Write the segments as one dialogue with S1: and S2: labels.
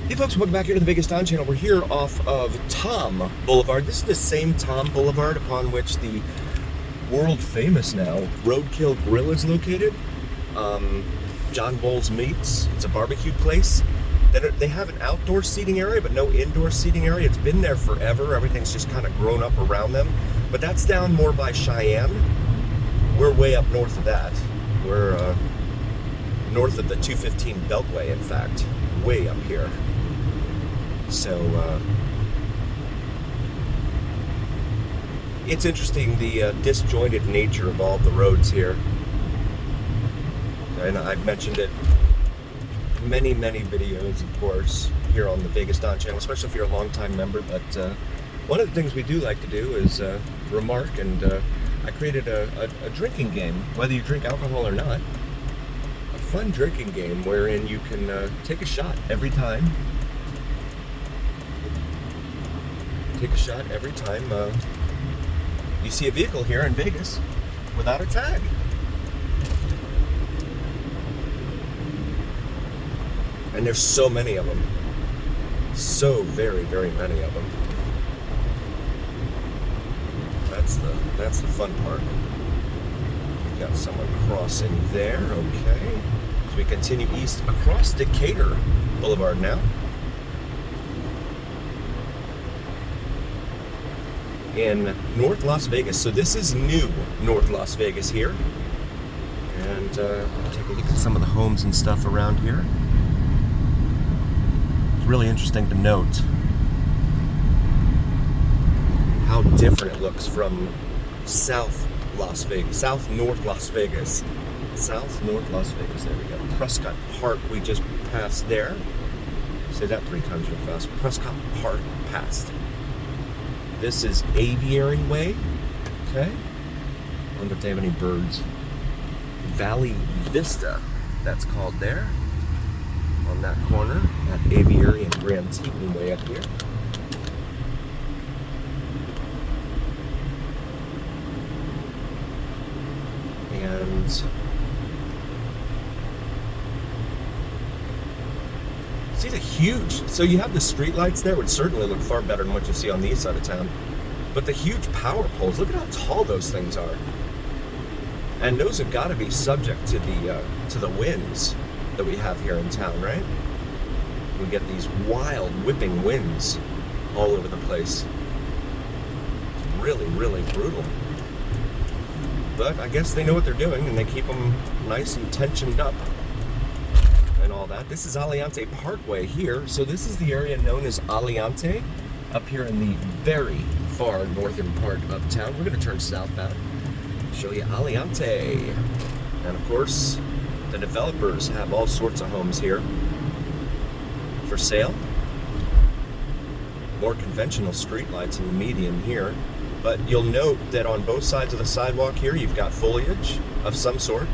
S1: Hey folks, welcome back here to the Vegas Don channel. We're here off of Tom Boulevard. This is the same Tom Boulevard upon which the world famous now Roadkill Grill is located. John Bowles Meats. It's a barbecue place. They have an outdoor seating area, but no indoor seating area. It's been there forever. Everything's just kind of grown up around them. But that's down more by Cheyenne. We're way up north of that. We're north of the 215 Beltway, in fact. Way up here. So, it's interesting, the disjointed nature of all the roads here. And I've mentioned it many videos, of course, here on the Vegas Don channel, especially if you're a longtime member. But one of the things we do like to do is remark, and I created a drinking game, whether you drink alcohol or not. A fun drinking game wherein you can take a shot every time. Take a shot every time you see a vehicle here in Vegas without a tag. And there's so many of them. So very many of them. That's the fun part. We've got someone crossing there, okay. So we continue east across Decatur Boulevard now. In North Las Vegas. So this is new North Las Vegas here. And I'll take a look at some of the homes and stuff around here. It's really interesting to note how different it looks from South North Las Vegas. South North Las Vegas, there we go. Prescott Park, we just passed there. Say that 3 times real fast. Prescott Park passed. This is Aviary Way, okay? I wonder if they have any birds. Valley Vista, that's called there. On that corner, at Aviary and Grand Teton Way up here. And see the huge, so you have the street lights there, would certainly look far better than what you see on the east side of town. But the huge power poles, look at how tall those things are. And those have got to be subject to the winds that we have here in town, right? We get these wild whipping winds all over the place. It's really brutal. But I guess they know what they're doing, and they keep them nice and tensioned up. All that. This is Aliante Parkway here. So this is the area known as Aliante up here in the very far northern part of town. We're going to turn southbound, show you Aliante. And of course, the developers have all sorts of homes here for sale. More conventional streetlights in the median here. But you'll note that on both sides of the sidewalk here, you've got foliage of some sort,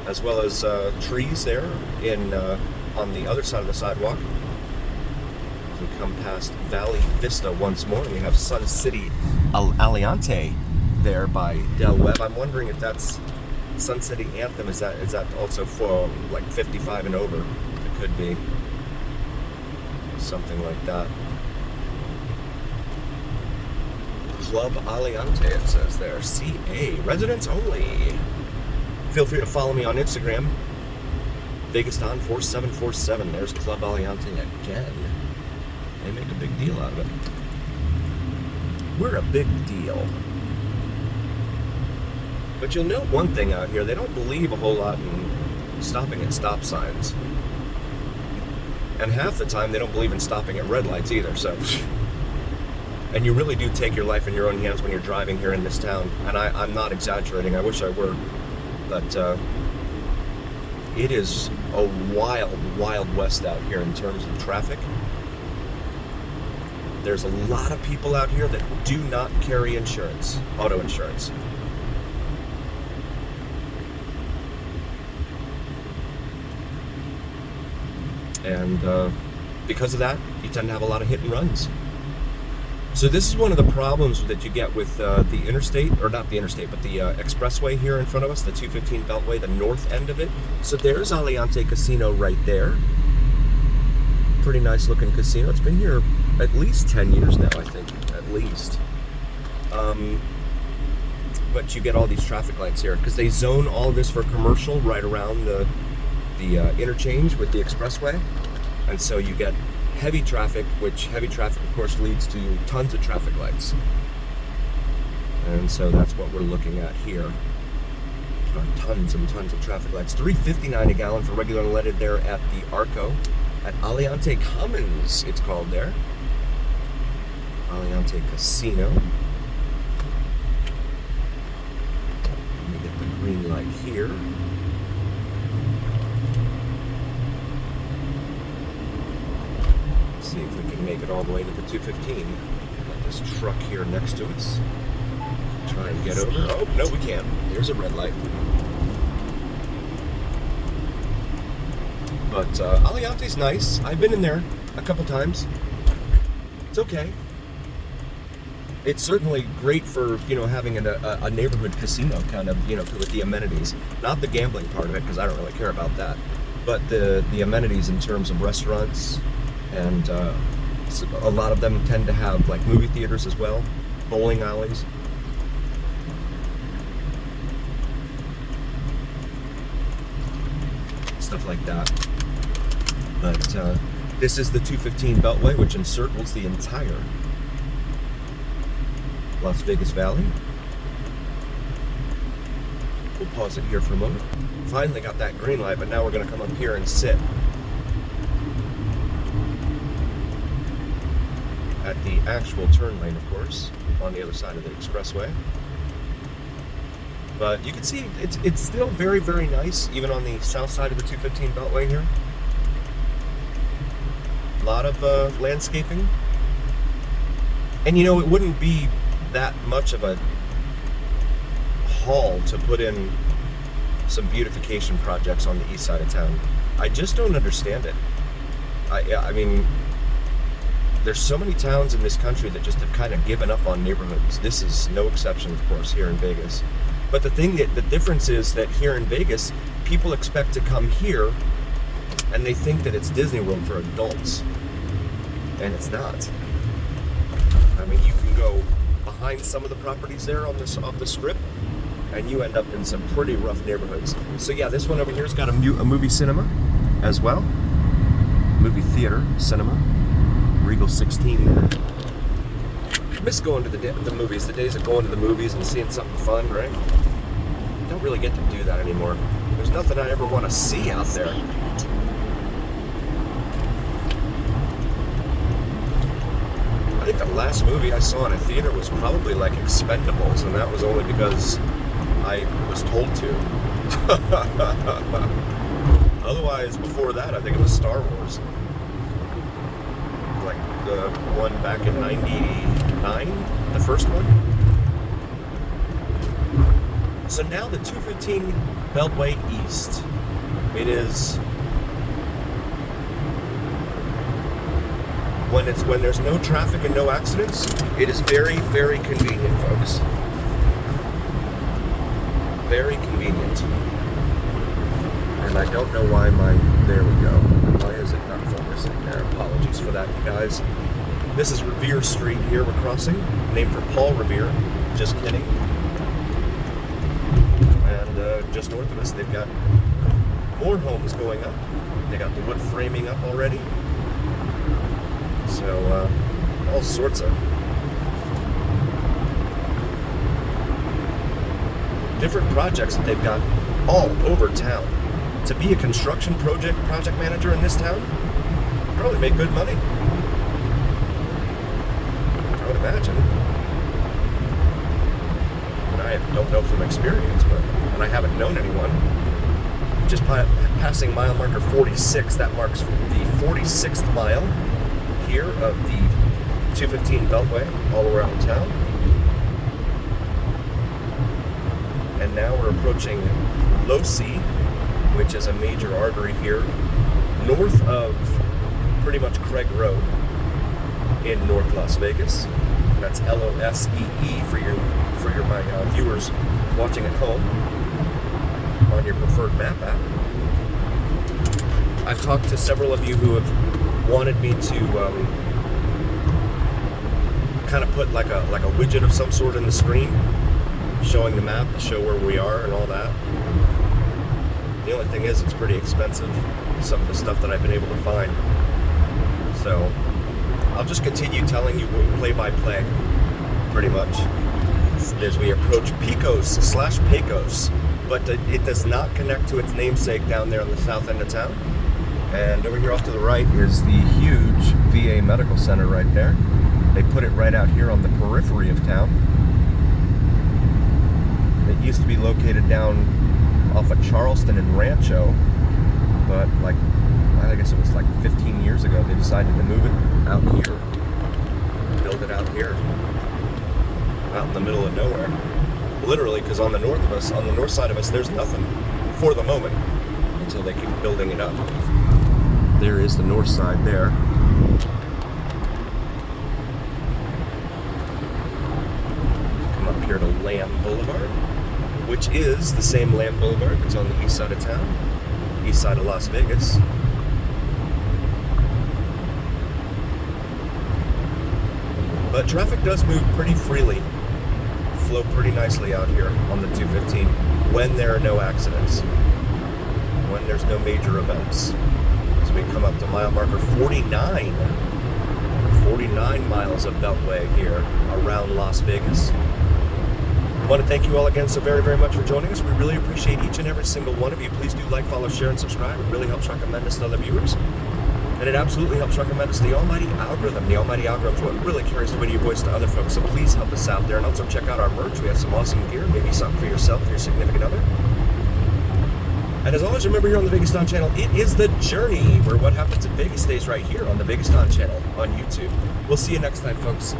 S1: as well as trees there on the other side of the sidewalk. As we come past Valley Vista once more, we have Sun City Aliante there by Del Webb. I'm wondering if that's Sun City Anthem. Is that also for like 55 and over? It could be something like that. Club Aliante, it says there. CA, residents only. Feel free to follow me on Instagram, VegasDon4747. There's Club Aliante again. They make a big deal out of it. We're a big deal. But you'll note one thing out here, they don't believe a whole lot in stopping at stop signs. And half the time they don't believe in stopping at red lights either, so. And you really do take your life in your own hands when you're driving here in this town. And I'm not exaggerating, I wish I were. But it is a wild west out here in terms of traffic. There's a lot of people out here that do not carry insurance, auto insurance. And because of that, you tend to have a lot of hit and runs. So this is one of the problems that you get with the interstate, or not the interstate, but the expressway here in front of us, the 215 Beltway, the north end of it. So there's Aliante Casino right there. Pretty nice looking casino. It's been here at least 10 years now, I think, at least. But you get all these traffic lights here because they zone all of this for commercial right around the interchange with the expressway. And so you get heavy traffic, which heavy traffic, of course, leads to tons of traffic lights. And so that's what we're looking at here. Tons and tons of traffic lights. $3.59 a gallon for regular unleaded there at the Arco. At Aliante Commons, it's called there. Aliante Casino. Let me get the green light here. Let's see if we can make it all the way to the 215. Got this truck here next to us. Try and get over. Oh, no, we can't. There's a red light. But Aliante's nice. I've been in there a couple times. It's okay. It's certainly great for, having a neighborhood casino kind of, with the amenities. Not the gambling part of it, because I don't really care about that. But the amenities in terms of restaurants, and a lot of them tend to have like movie theaters as well, bowling alleys. Stuff like that. But this is the 215 Beltway, which encircles the entire Las Vegas Valley. We'll pause it here for a moment. Finally got that green light, but now we're going to come up here and sit at the actual turn lane, of course, on the other side of the expressway. But you can see it's still very, very nice, even on the south side of the 215 Beltway here. A lot of landscaping. And it wouldn't be that much of a haul to put in some beautification projects on the east side of town. I just don't understand it. I mean, there's so many towns in this country that just have kind of given up on neighborhoods. This is no exception, of course, here in Vegas. But the difference is that here in Vegas, people expect to come here and they think that it's Disney World for adults. And it's not. I mean, you can go behind some of the properties there off the strip, and you end up in some pretty rough neighborhoods. So yeah, this one over here's got a movie cinema as well. Movie theater, cinema. Regal 16 there. I miss going to the movies, the days of going to the movies and seeing something fun, right? Don't really get to do that anymore. There's nothing I ever want to see out there. I think the last movie I saw in a theater was probably like Expendables, and that was only because I was told to. Otherwise, before that, I think it was Star Wars. Like the one back in '99, the first one. So now the 215 Beltway East. It is when there's no traffic and no accidents, it is very, very convenient, folks. Very convenient. And I don't know why there we go. Why is it not focusing there? Apologies for that, guys. This is Revere Street here we're crossing, named for Paul Revere. Just kidding. And just north of us, they've got more homes going up. They got the wood framing up already. So, all sorts of different projects that they've got all over town. To be a construction project manager in this town, probably make good money. I would imagine. And I don't know from experience, and I haven't known anyone. Just passing mile marker 46, that marks the 46th mile here of the 215 Beltway all around town. And now we're approaching Losi, which is a major artery here north of pretty much Craig Road in North Las Vegas. That's L-O-S-E-E for my viewers watching at home on your preferred map app. I've talked to several of you who have wanted me to kind of put like a widget of some sort in the screen, showing the map to show where we are and all that. The only thing is, it's pretty expensive, some of the stuff that I've been able to find. So I'll just continue telling you play-by-play, pretty much, as we approach Pecos/Pecos. But it does not connect to its namesake down there on the south end of town. And over here off to the right is the huge VA medical center right there. They put it right out here on the periphery of town. It used to be located down off of Charleston and Rancho, but like, I guess it was like 15 years ago, they decided to move it out here, build it out here, out in the middle of nowhere. Literally, because on the north side of us, there's nothing for the moment until they keep building it up. There is the north side there. Come up here to Lamb Boulevard, which is the same Lamb Boulevard that's on the east side of town, east side of Las Vegas. But traffic does move pretty freely, flow pretty nicely out here on the 215 when there are no accidents, when there's no major events. As we come up to mile marker 49 miles of beltway here around Las Vegas. I want to thank you all again so very, very much for joining us. We really appreciate each and every single one of you. Please do like, follow, share, and subscribe. It really helps recommend us to other viewers. And it absolutely helps recommend us to the almighty algorithm. The almighty algorithm is what really carries the video voice to other folks. So please help us out there. And also check out our merch. We have some awesome gear. Maybe something for yourself, your significant other. And as always, remember here on the Vegas Don channel, it is the journey where what happens in Vegas stays right here on the Vegas Don channel on YouTube. We'll see you next time, folks.